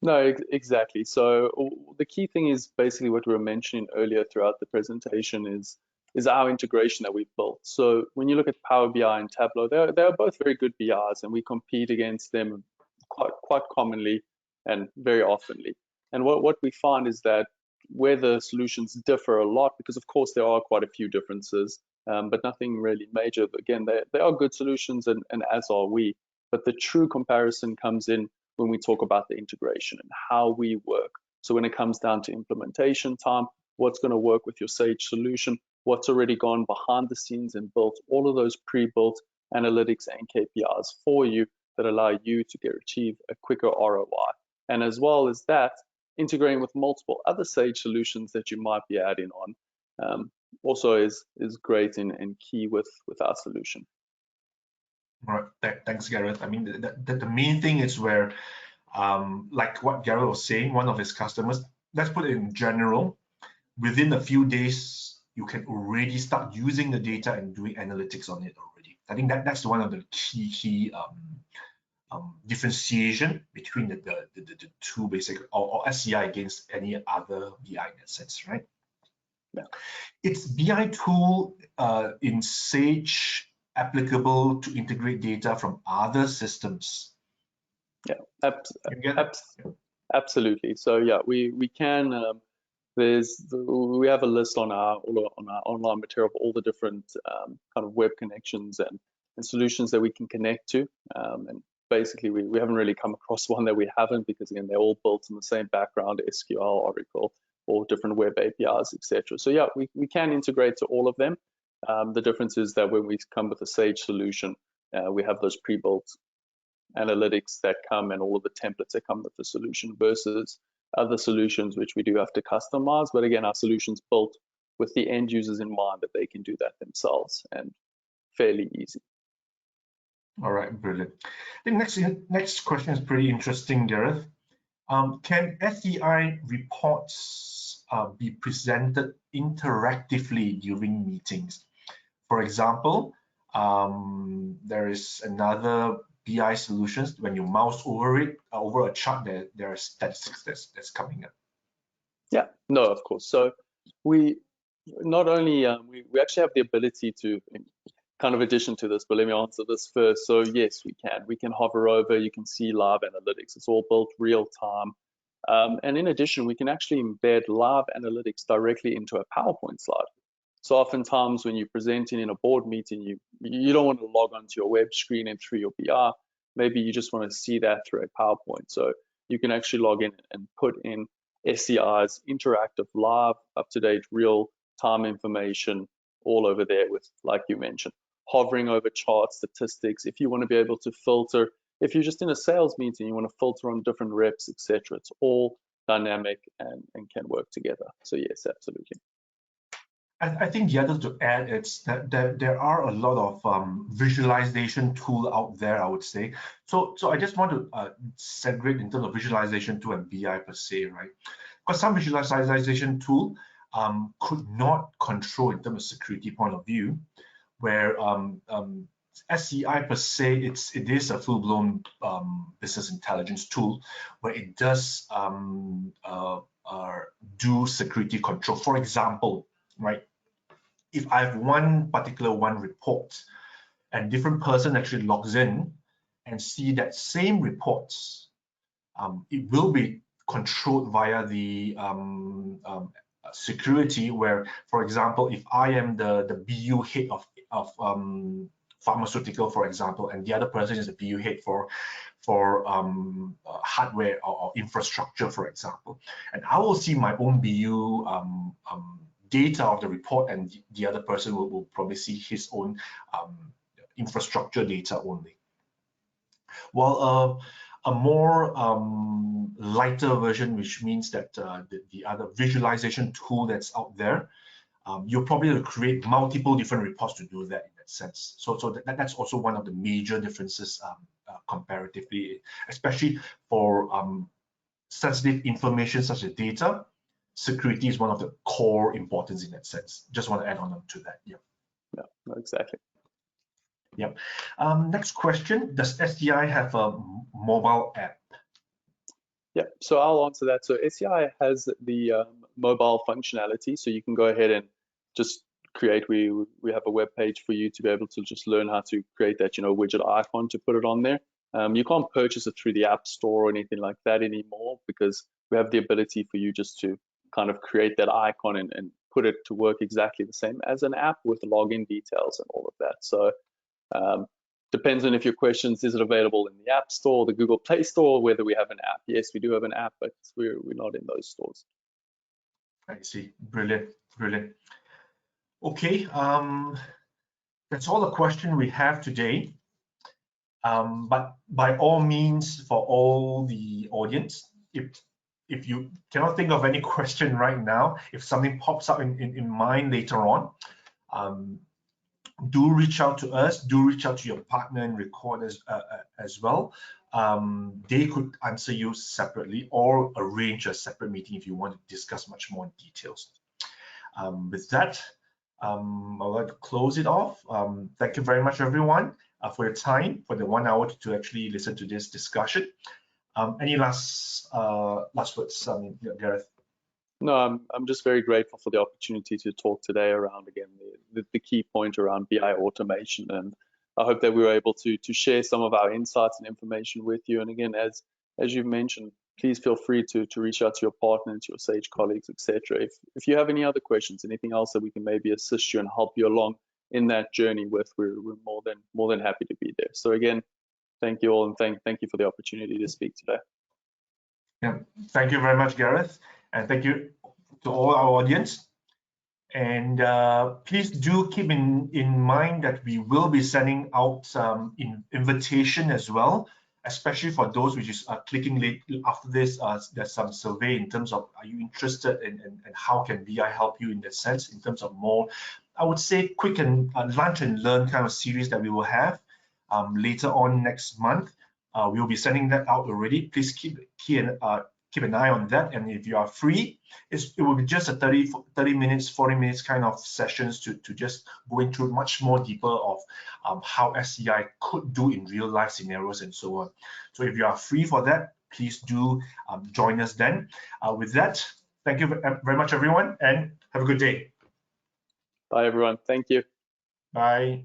No, exactly. So the key thing is basically what we were mentioning earlier throughout the presentation is our integration that we've built. So when you look at Power BI and Tableau, they're both very good BIs, and we compete against them quite commonly and very oftenly. And what we find is that where the solutions differ a lot, because of course there are quite a few differences, but nothing really major. But again, they are good solutions, and as are we. But the true comparison comes in when we talk about the integration and how we work. So when it comes down to implementation time, what's going to work with your Sage solution, what's already gone behind the scenes and built all of those pre-built analytics and KPIs for you that allow you to achieve a quicker ROI. And as well as that, integrating with multiple other Sage solutions that you might be adding on also is great and key with our solution. All right, thanks, Gareth. I mean, the main thing is where, like what Gareth was saying, one of his customers, let's put it in general, within a few days, you can already start using the data and doing analytics on it already. I think that's one of the key differentiation between the two basic, or SEI against any other BI in that sense, right? Yeah. It's BI tool in Sage applicable to integrate data from other systems? Yeah, absolutely. So yeah, we can. We have a list on our online material of all the different kind of web connections and solutions that we can connect to. And basically, we haven't really come across one that we haven't, because again, they're all built in the same background: SQL, Oracle, or different web APIs, etc. So yeah, we can integrate to all of them. The difference is that when we come with a Sage solution, we have those pre-built analytics that come and all of the templates that come with the solution, versus other solutions which we do have to customize. But again, our solution's built with the end users in mind, that they can do that themselves, and fairly easy. All right, brilliant. I think next question is pretty interesting, Gareth. Can SEI reports be presented interactively during meetings? For example, there is another BI solutions, when you mouse over it, over a chart, there are statistics that's coming up. Yeah, no, of course. So we not only we actually have the ability to, kind of addition to this, but let me answer this first. So yes, we can hover over, you can see live analytics. It's all built real time. And in addition, we can actually embed live analytics directly into a PowerPoint slide. So oftentimes when you're presenting in a board meeting, you don't want to log onto your web screen and through your BI. Maybe you just want to see that through a PowerPoint. So you can actually log in and put in SEI's interactive, live, up-to-date, real-time information all over there with, like you mentioned, hovering over chart statistics. If you want to be able to filter, if you're just in a sales meeting, you want to filter on different reps, etc. It's all dynamic and can work together. So yes, absolutely. I think the other to add is that there are a lot of visualization tool out there, I would say. So I just want to segregate in terms of visualization tool and BI per se, right? Because some visualization tool could not control in terms of security point of view, where SCI per se, it is a full-blown business intelligence tool where it does do security control. For example, right, if I have one report and different person actually logs in and see that same reports, it will be controlled via the security, where, for example, if I am the BU head of pharmaceutical, for example, and the other person is the BU head for hardware or infrastructure, for example, and I will see my own BU data of the report, and the other person will probably see his own infrastructure data only. While a more lighter version, which means that the other visualization tool that's out there, you'll probably create multiple different reports to do that in that sense. So that's also one of the major differences comparatively, especially for sensitive information such as data. Security is one of the core importance in that sense. Just want to add on to that. Yeah. Yeah, exactly. Yep. Next question, does SCI have a mobile app? Yeah, so I'll answer that. So SCI has the mobile functionality, so you can go ahead and just create, we have a web page for you to be able to just learn how to create that, widget icon to put it on there. You can't purchase it through the App Store or anything like that anymore, because we have the ability for you just to kind of create that icon and put it to work exactly the same as an app with login details and all of that. So depends on if your questions, is it available in the App Store, the Google Play Store, whether we have an app. Yes, we do have an app, but we're not in those stores. I see. Brilliant, brilliant. Okay, that's all the question we have today. But by all means, for all the audience, if you cannot think of any question right now, if something pops up in mind later on, do reach out to us, do reach out to your partner and record as well. They could answer you separately or arrange a separate meeting if you want to discuss much more in details. With that, I'd like to close it off. Thank you very much, everyone, for your time, for the 1 hour to actually listen to this discussion. Any last words, Gareth? No, I'm just very grateful for the opportunity to talk today around, again, the key point around BI automation. And I hope that we were able to share some of our insights and information with you. And again, as you've mentioned, please feel free to reach out to your partner, to your Sage colleagues, etc. If you have any other questions, anything else that we can maybe assist you and help you along in that journey with, we're more than happy to be there. So again, thank you all, and thank you for the opportunity to speak today. Yeah, thank you very much, Gareth, and thank you to all our audience. And please do keep in mind that we will be sending out some invitation as well, especially for those which is clicking late after this. There's some survey in terms of, are you interested in and how can BI help you in that sense, in terms of more, I would say, quick and lunch and learn kind of series that we will have later on next month. We'll be sending that out already. Please keep an eye on that. And if you are free, it will be just a 30 minutes, 40 minutes kind of sessions to just go into much more deeper of how SCI could do in real life scenarios and so on. So if you are free for that, please do join us then. With that, thank you very much, everyone, and have a good day. Bye, everyone. Thank you. Bye.